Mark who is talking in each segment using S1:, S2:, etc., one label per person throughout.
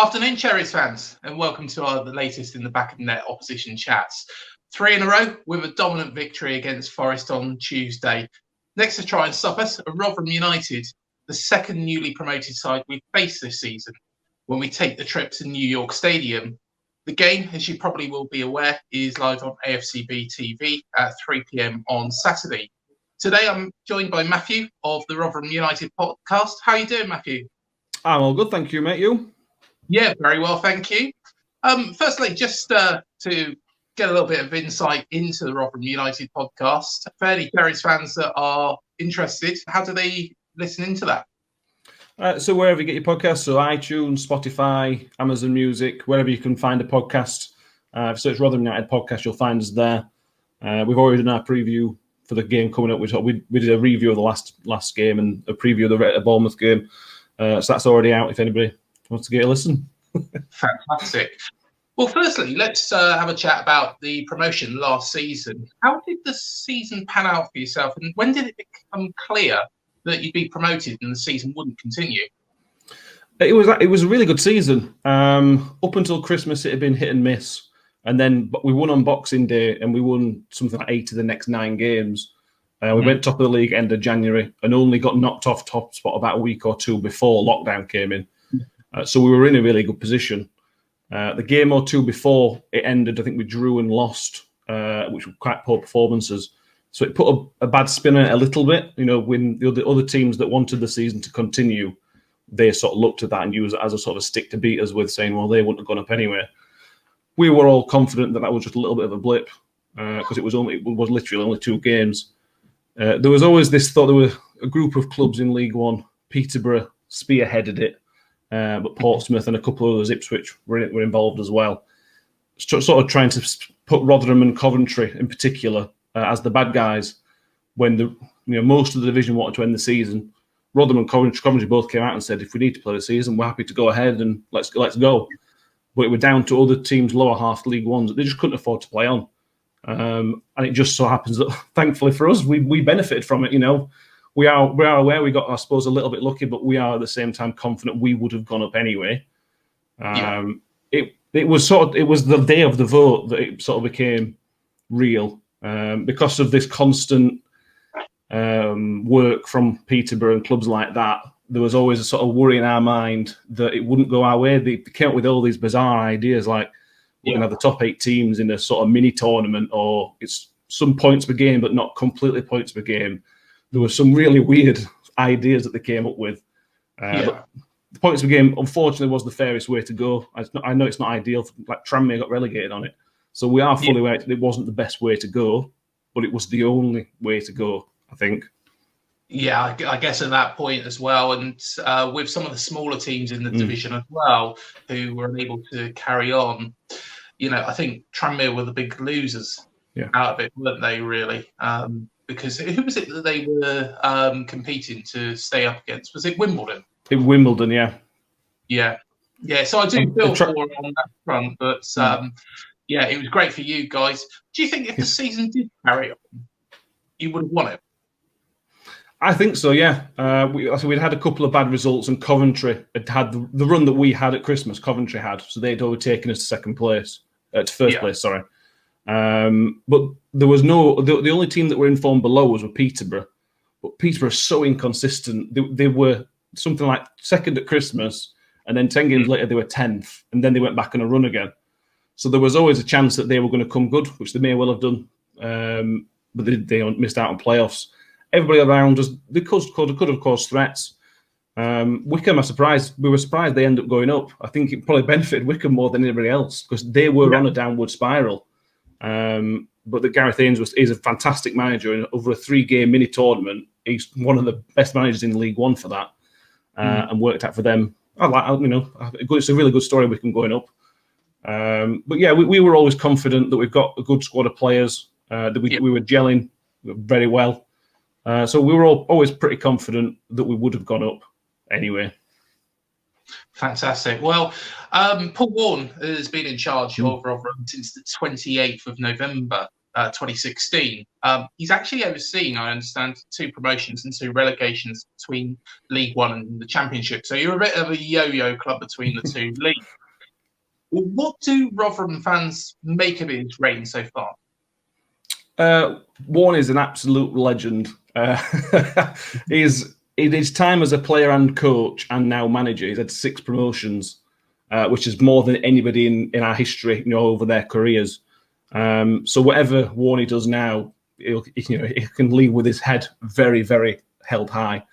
S1: Afternoon, Cherries fans, and welcome to the latest in the back of net opposition chats. 3 in a row with a dominant victory against Forest on Tuesday. Next to try and stop us are Rotherham United, the second newly promoted side we face this season when we take the trip to New York Stadium. The game, as you probably will be aware, is live on AFCB TV at 3 p.m. on Saturday. Today I'm joined by Matthew of the Rotherham United Podcast. How are you doing, Matthew?
S2: I'm all good, thank you, mate. You?
S1: Yeah, very well, thank you. Firstly, just to get a little bit of insight into the Rotherham United podcast, for any Cherries fans that are interested, how do they listen into that?
S2: So wherever you get your podcasts, so iTunes, Spotify, Amazon Music, wherever you can find a podcast. If you search Rotherham United Podcast, you'll find us there. We've already done our preview for the game coming up. We did a review of the last game and a preview of the Bournemouth game. So that's already out if anybody wants to get a listen.
S1: Fantastic. Well, firstly, let's have a chat about the promotion last season. How did the season pan out for yourself, and when did it become clear that you'd be promoted and the season wouldn't continue?
S2: It was a really good season. Up until Christmas, it had been hit and miss. And then we won on Boxing Day, and we won something like 8 of the next 9 games. We went top of the league end of January and only got knocked off top spot about a week or two before lockdown came in. So we were in a really good position. The game or two before it ended, I think we drew and lost, which were quite poor performances. So it put a bad spin on it a little bit. You know, when the other teams that wanted the season to continue, they sort of looked at that and used it as a sort of stick to beat us with, saying, well, they wouldn't have gone up anyway. We were all confident that was just a little bit of a blip because it was literally only 2 games. There was always this thought there were a group of clubs in League One. Peterborough spearheaded it, but Portsmouth and a couple of others, Ipswich, were involved as well. Sort of trying to put Rotherham and Coventry in particular as the bad guys when most of the division wanted to end the season. Rotherham and Coventry both came out and said, if we need to play the season, we're happy to go ahead and let's go. But it were down to other teams, lower half League Ones, that they just couldn't afford to play on. And it just so happens that, thankfully for us, we benefited from it. We are aware we got, I suppose, a little bit lucky, but we are at the same time confident we would have gone up anyway. It was the day of the vote that it sort of became real because of this constant work from Peterborough and clubs like that. There was always a sort of worry in our mind that it wouldn't go our way. They came up with all these bizarre ideas like we're going to have the top 8 teams in a sort of mini tournament, or it's some points per game, but not completely points per game. There were some really weird ideas that they came up with. But the points per game, unfortunately, was the fairest way to go. I know it's not ideal. Like Tranmere got relegated on it. So we are fully aware it wasn't the best way to go, but it was the only way to go, I think.
S1: Yeah, I guess at that point as well, and with some of the smaller teams in the division as well, who were unable to carry on, I think Tranmere were the big losers out of it, weren't they, really? Because who was it that they were competing to stay up against? Was it Wimbledon?
S2: Wimbledon, yeah.
S1: Yeah. So I do feel for it on that front, but it was great for you guys. Do you think if the season did carry on, you would have won it?
S2: I think so, yeah. We'd had a couple of bad results, and Coventry had the run that we had at Christmas. Coventry had, so they'd overtaken us to first place. Sorry, but there was the only team that were in form below us were Peterborough. But Peterborough are so inconsistent. They were something like second at Christmas, and then 10 games later they were 10th, and then they went back on a run again. So there was always a chance that they were going to come good, which they may well have done, but they missed out on playoffs. Everybody around us, they could have caused threats. Wickham, we were surprised they ended up going up. I think it probably benefited Wickham more than anybody else because they were on a downward spiral. But Gareth Ainsworth is a fantastic manager, and over a 3-game mini tournament, he's one of the best managers in League One for that, and worked out for them. It's a really good story, Wickham going up. But yeah, we were always confident that we've got a good squad of players, that we were gelling very well. So we were always pretty confident that we would have gone up anyway.
S1: Fantastic. Well, Paul Warne has been in charge of Rotherham since the 28th of November 2016. He's actually overseen, I understand, 2 promotions and 2 relegations between League One and the Championship. So you're a bit of a yo-yo club between the 2 leagues. Well, what do Rotherham fans make of his reign so far?
S2: Warne is an absolute legend. In his time as a player and coach and now manager, he's had 6 promotions, which is more than anybody in our history, over their careers. So whatever Warne does now, he can leave with his head very, very held high.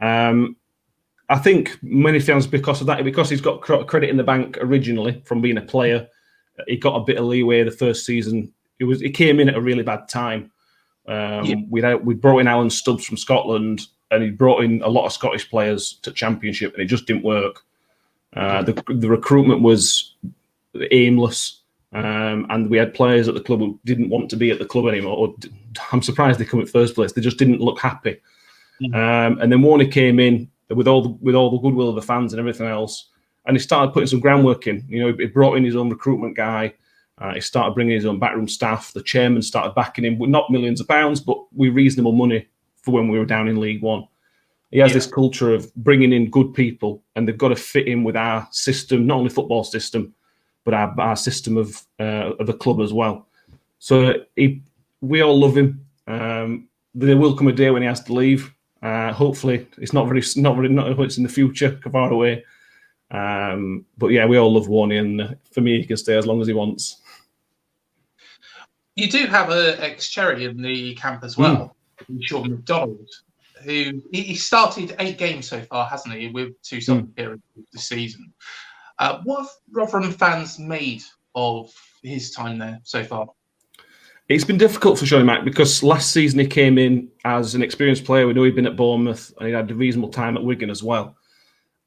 S2: I think many fans, because of that, because he's got credit in the bank originally from being a player, he got a bit of leeway the first season. He came in at a really bad time. We brought in Alan Stubbs from Scotland, and he brought in a lot of Scottish players to Championship, and it just didn't work. The recruitment was aimless, and we had players at the club who didn't want to be at the club anymore. I'm surprised they come in first place. They just didn't look happy. And then Warne came in with all the goodwill of the fans and everything else, and he started putting some groundwork in. He brought in his own recruitment guy. He started bringing his own backroom staff. The chairman started backing him with not millions of pounds, but with reasonable money for when we were down in League One. He has this culture of bringing in good people, and they've got to fit in with our system, not only football system, but our system of the club as well. So we all love him. There will come a day when he has to leave. Hopefully, it's not it's in the future, far away. But yeah, we all love Warne, and for me, he can stay as long as he wants.
S1: You do have an ex-Cherry in the camp as well, Sean McDonald, who he started 8 games so far, hasn't he, with 2 sub appearances this season. What have Rotherham fans made of his time there so far?
S2: It's been difficult for Sean Mac because last season he came in as an experienced player. We know he'd been at Bournemouth and he had a reasonable time at Wigan as well.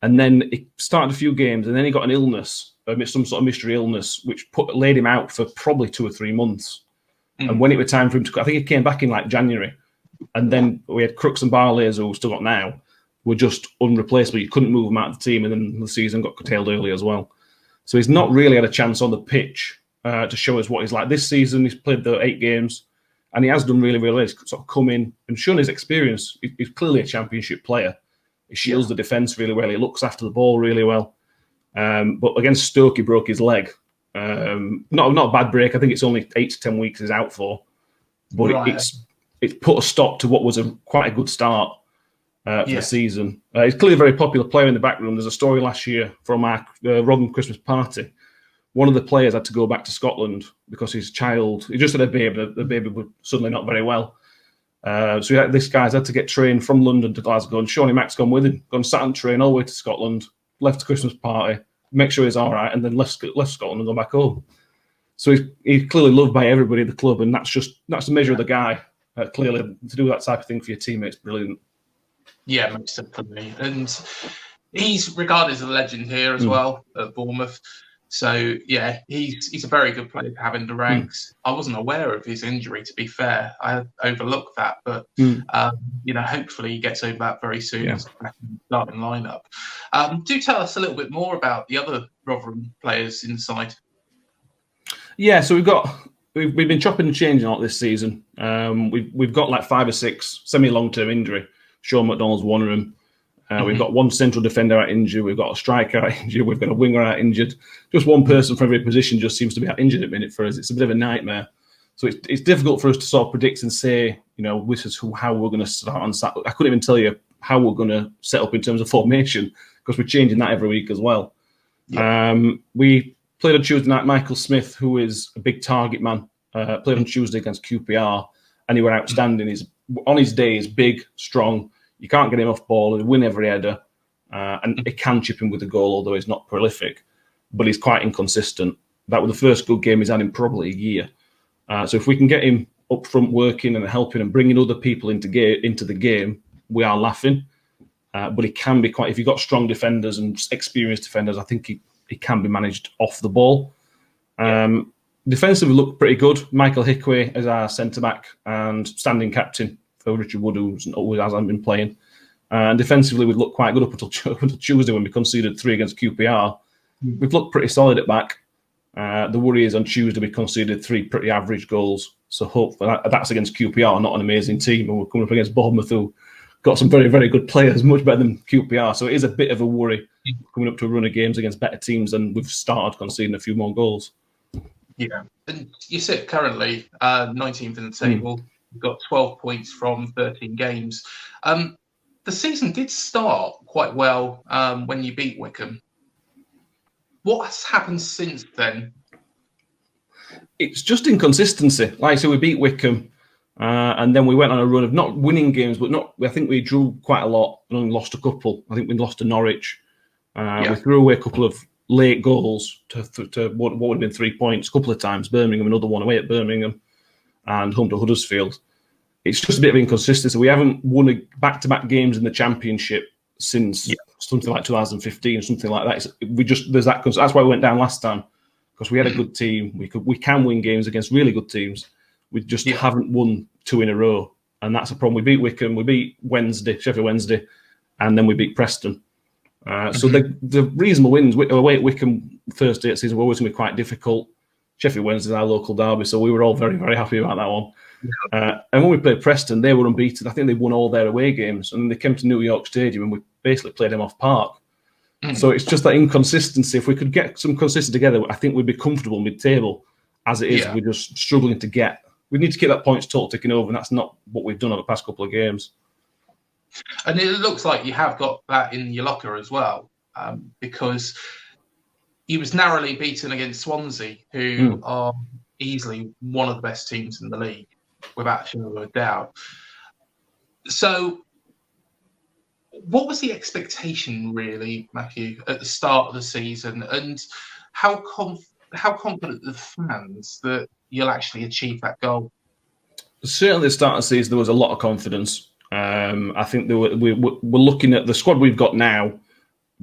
S2: And then he started a few games, and then he got an illness, some sort of mystery illness, which laid him out for probably 2 or 3 months. And when it was time for him to, I think he came back in like January. And then we had Crooks and Barlays, who we've still got now, were just unreplaceable. You couldn't move them out of the team, and then the season got curtailed early as well. So he's not really had a chance on the pitch to show us what he's like. This season, he's played the 8 games, and he has done really, really well. He's sort of come in and shown his experience. He's clearly a Championship player. He shields the defence really well. He looks after the ball really well. But against Stoke, he broke his leg. Not a bad break. I think it's only 8 to 10 weeks he's out for. But it's put a stop to what was quite a good start for the season. He's clearly a very popular player in the back room. There's a story last year from our Rotherham Christmas party. One of the players had to go back to Scotland because his child, he just had a baby. The baby was suddenly not very well. So this guy's had to get trained from London to Glasgow, and Shawnee Mack's gone with him, gone sat and train all the way to Scotland, left the Christmas party, make sure he's all right, and then left Scotland and gone back home. So he's clearly loved by everybody at the club, and that's the measure of the guy. Clearly, to do that type of thing for your teammates, brilliant. Yeah,
S1: most definitely. And he's regarded as a legend here as well at Bournemouth. So, yeah, he's a very good player to have in the ranks. I wasn't aware of his injury, to be fair. I overlooked that. But, hopefully he gets over that very soon as back in the starting lineup. Do tell us a little bit more about the other Rotherham players inside.
S2: Yeah, so we've been chopping and changing a lot this season. We've got like 5 or 6 semi-long-term injury. Sean McDonald's one of them. We've got one central defender out injured. We've got a striker out injured. We've got a winger out injured. Just one person for every position just seems to be out injured at the minute for us. It's a bit of a nightmare. So it's difficult for us to sort of predict and say, this is how we're going to start on Saturday. I couldn't even tell you how we're going to set up in terms of formation because we're changing that every week as well. Yeah. We played on Tuesday night. Michael Smith, who is a big target man, played on Tuesday against QPR, and he was outstanding. On his day, he's big, strong. You can't get him off ball. He'll win every header. And he can chip in with a goal, although he's not prolific. But he's quite inconsistent. That was the first good game he's had in probably a year. So if we can get him up front working and helping and bringing other people into the game, we are laughing. But he can be quite... If you've got strong defenders and experienced defenders, I think he can be managed off the ball. Defensively, look pretty good. Michael Hickway is our centre-back and standing captain for Richard Wood, who hasn't been playing. And defensively, we'd looked quite good up until Tuesday when we conceded 3 against QPR. We've looked pretty solid at back. The worry is on Tuesday we conceded 3 pretty average goals. So hopefully that's against QPR, not an amazing team, and we're coming up against Bournemouth, who got some very, very good players, much better than QPR. So it is a bit of a worry coming up to a run of games against better teams, and we've started conceding a few more goals.
S1: Yeah, and you sit currently 19th in the table. You've got 12 points from 13 games. The season did start quite well when you beat Wycombe. What has happened since then?
S2: It's just inconsistency. Like I said, we beat Wycombe, and then we went on a run of not winning games, but I think we drew quite a lot and only lost a couple. I think we lost to Norwich. We threw away a couple of late goals to what would have been 3 points a couple of times. Birmingham, another one away at Birmingham, and home to Huddersfield. It's just a bit of inconsistency. We haven't won back-to-back games in the Championship since something like 2015, something like that. There's that. That's why we went down last time, because we had a good team. We can win games against really good teams. We just haven't won 2 in a row, and that's a problem. We beat Wycombe, we beat Sheffield Wednesday, and then we beat Preston. So the reasonable wins away at Wycombe first day of the season were always going to be quite difficult. Sheffield Wednesday is our local derby, so we were all very, very happy about that one. And when we played Preston, they were unbeaten. I think they won all their away games, and then they came to New York Stadium and we basically played them off park. So it's just that inconsistency. If we could get some consistency together, I think we'd be comfortable mid-table. As it is, we're just struggling to get. We need to keep that points total ticking over, and that's not what we've done over the past couple of games.
S1: And it looks like you have got that in your locker as well, because he was narrowly beaten against Swansea, who are easily one of the best teams in the league, without a doubt. So what was the expectation, really, Matthew, at the start of the season, and how confident are the fans that you'll actually achieve that goal?
S2: Certainly, at the start of the season, there was a lot of confidence. I think we're looking at the squad we've got now,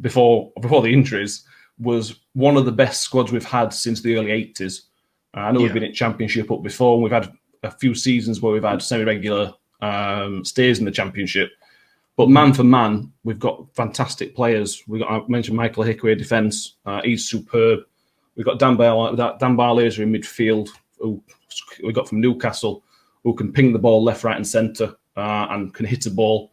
S2: before the injuries, was one of the best squads we've had since the early 80s. I know we've been in Championship up before, and we've had a few seasons where we've had semi-regular stays in the Championship. But man for man, we've got fantastic players. I mentioned Michael Hickway, defence. He's superb. We've got Dan Barlaser in midfield, who we got from Newcastle, who can ping the ball left, right and centre and can hit a ball.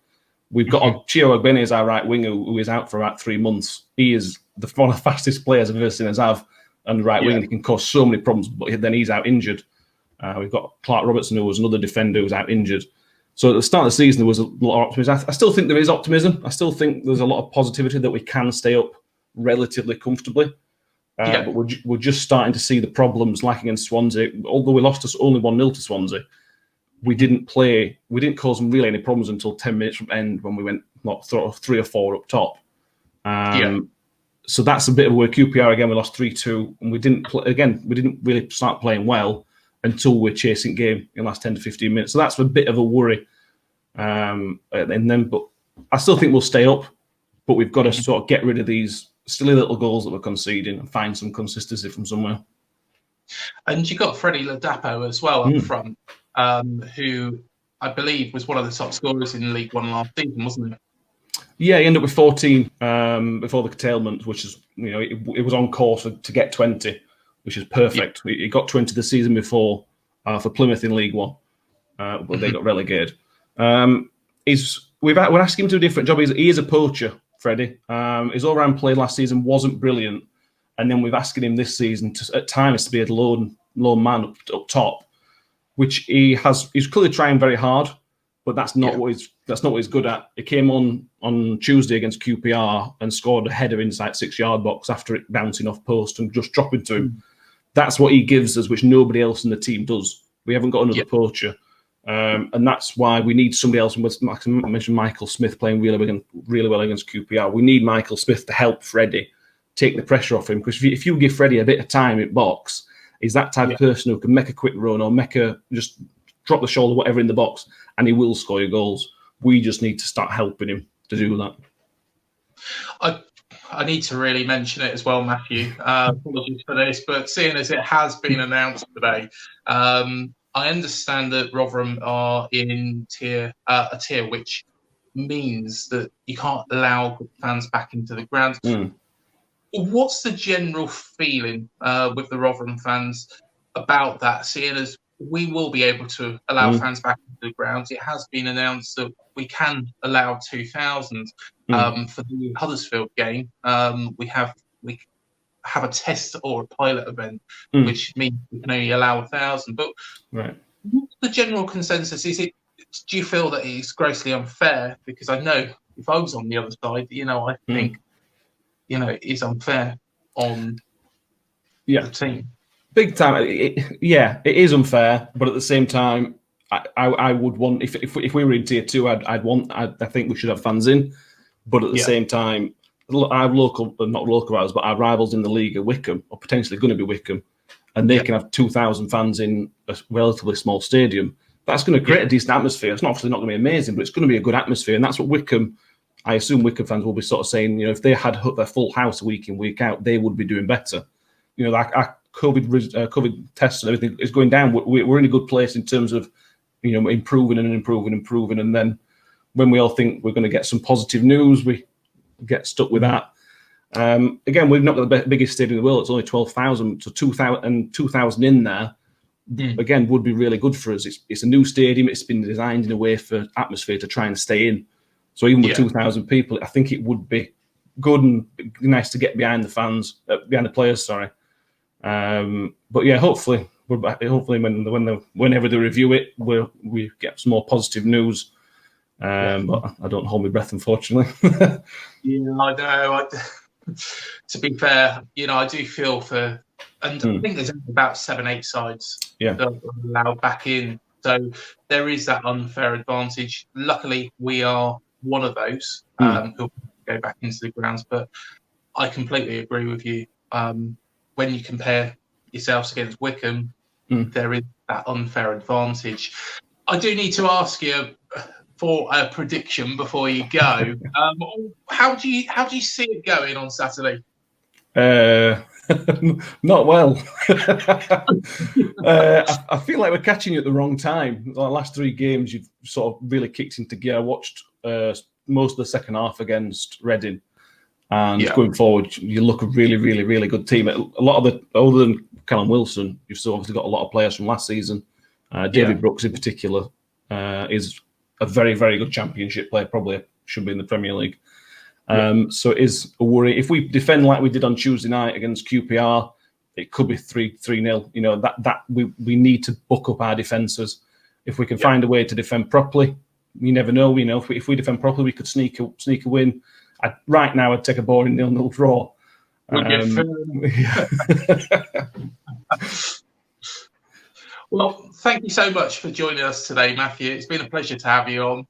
S2: We've got Chio Ogbene as our right winger, who is out for about 3 months. He is one of the fastest players I've ever seen us have, and the right wing. He can cause so many problems, but then he's out injured. We've got Clark Robertson, who was another defender who was out injured. So at the start of the season, there was a lot of optimism. I still think there is optimism. I still think there's a lot of positivity that we can stay up relatively comfortably. But we're just starting to see the problems, like against Swansea. Although we lost us only 1-0 to Swansea, we didn't cause them really any problems until 10 minutes from end, when we went not 3 or 4 up top. So that's a bit of where QPR again, we lost 3-2, and we didn't really start playing well until we're chasing game in the last 10 to 15 minutes. So that's a bit of a worry. But I still think we'll stay up, but we've got to sort of get rid of these silly little goals that we're conceding and find some consistency from somewhere.
S1: And you got Freddie Ladapo as well up front, who I believe was one of the top scorers in League One last season, wasn't he?
S2: Yeah, he ended up with 14 before the curtailment, which is, it was on course to get 20, which is perfect. He got 20 the season before for Plymouth in League One, but they got relegated. We're asking him to do a different job. He is a poacher, Freddie. His all-round play last season wasn't brilliant, and then we've asked him this season at times to be a lone man up top, which he's clearly trying very hard, but that's not what he's good at. He came on Tuesday against QPR and scored a header inside 6-yard box after it bouncing off post and just dropping to him. That's what he gives us, which nobody else in the team does. We haven't got another poacher. And that's why we need somebody else. I mentioned Michael Smith playing really well against QPR. We need Michael Smith to help Freddie take the pressure off him, because if you give Freddie a bit of time in box, he's that type of person who can make a quick run or just drop the shoulder, whatever in the box, and he will score your goals. We just need to start helping him to do that.
S1: I need to really mention it as well, Matthew. Apologies for this, but seeing as it has been announced today, I understand that Rotherham are in a tier which means that you can't allow fans back into the ground. What's the general feeling with the Rotherham fans about that, seeing as we will be able to allow fans back into the grounds. It has been announced that we can allow 2,000 for the Huddersfield game. We have a test or a pilot event, which means we can only allow 1,000. But the general consensus is: do you feel that it's grossly unfair? Because I know if I was on the other side, I think it is unfair on the team. Big time.
S2: It is unfair, but at the same time, I would want if we were in tier 2, I think we should have fans in, but at the same time, our not local rivals, but our rivals in the league are Wycombe, or potentially going to be Wycombe, and they can have 2,000 fans in a relatively small stadium. That's going to create a decent atmosphere. It's obviously not going to be amazing, but it's going to be a good atmosphere, and that's what Wycombe. I assume Wycombe fans will be sort of saying, if they had their full house week in, week out, they would be doing better. Our COVID tests and everything is going down. We're in a good place in terms of, improving, and then when we all think we're going to get some positive news, we get stuck with that. Again, we've not got the biggest stadium in the world. It's only 12,000, so 2,000 in there. Again, would be really good for us. It's a new stadium. It's been designed in a way for atmosphere to try and stay in. So even with 2,000 people, I think it would be good and nice to get behind the fans, behind the players. Sorry, but yeah, hopefully whenever they review it, we get some more positive news. But I don't hold my breath, unfortunately.
S1: I know. To be fair, I do feel for, and I think there's about 7-8 sides that are allowed back in. So there is that unfair advantage. Luckily, we are one of those who'll go back into the grounds. But I completely agree with you. When you compare yourselves against Wycombe, there is that unfair advantage. I do need to ask you for a prediction before you go. How do you see it going on Saturday?
S2: Not well. I feel like we're catching you at the wrong time. The last 3 games, you've sort of really kicked into gear. I watched most of the second half against Reading, and going forward, you look a really, really, really good team. A lot of other than Callum Wilson, you've still obviously got a lot of players from last season. David Brooks in particular is a very, very good championship player. Probably should be in the Premier League. So it is a worry. If we defend like we did on Tuesday night against QPR, it could be 3-0. That we need to buck up our defences. If we can find a way to defend properly, you never know. If we defend properly, we could sneak a win. Right now, I'd take a boring 0-0 draw.
S1: Well, thank you so much for joining us today, Matthew. It's been a pleasure to have you on.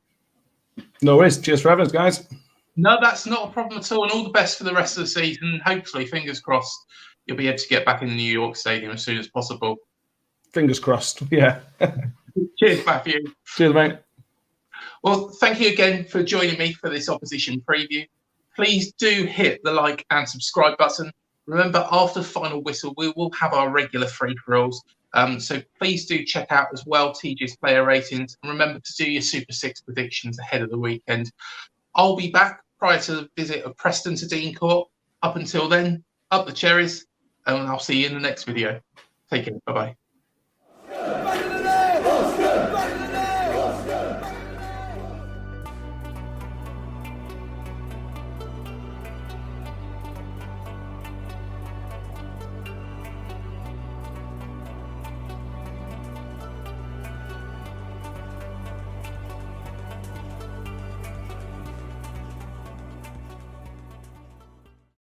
S2: No worries. Cheers for having us, guys.
S1: No, that's not a problem at all. And all the best for the rest of the season. Hopefully, fingers crossed, you'll be able to get back in the New York Stadium as soon as possible.
S2: Fingers crossed, yeah.
S1: Cheers, Matthew.
S2: Cheers, mate.
S1: Well, thank you again for joining me for this opposition preview. Please do hit the like and subscribe button. Remember, after the final whistle, we will have our regular free-for-alls. So please do check out as well TG's player ratings. And remember to do your Super 6 predictions ahead of the weekend. I'll be back prior to the visit of Preston to Dean Court. Up until then, up the Cherries, and I'll see you in the next video. Take care. Bye-bye.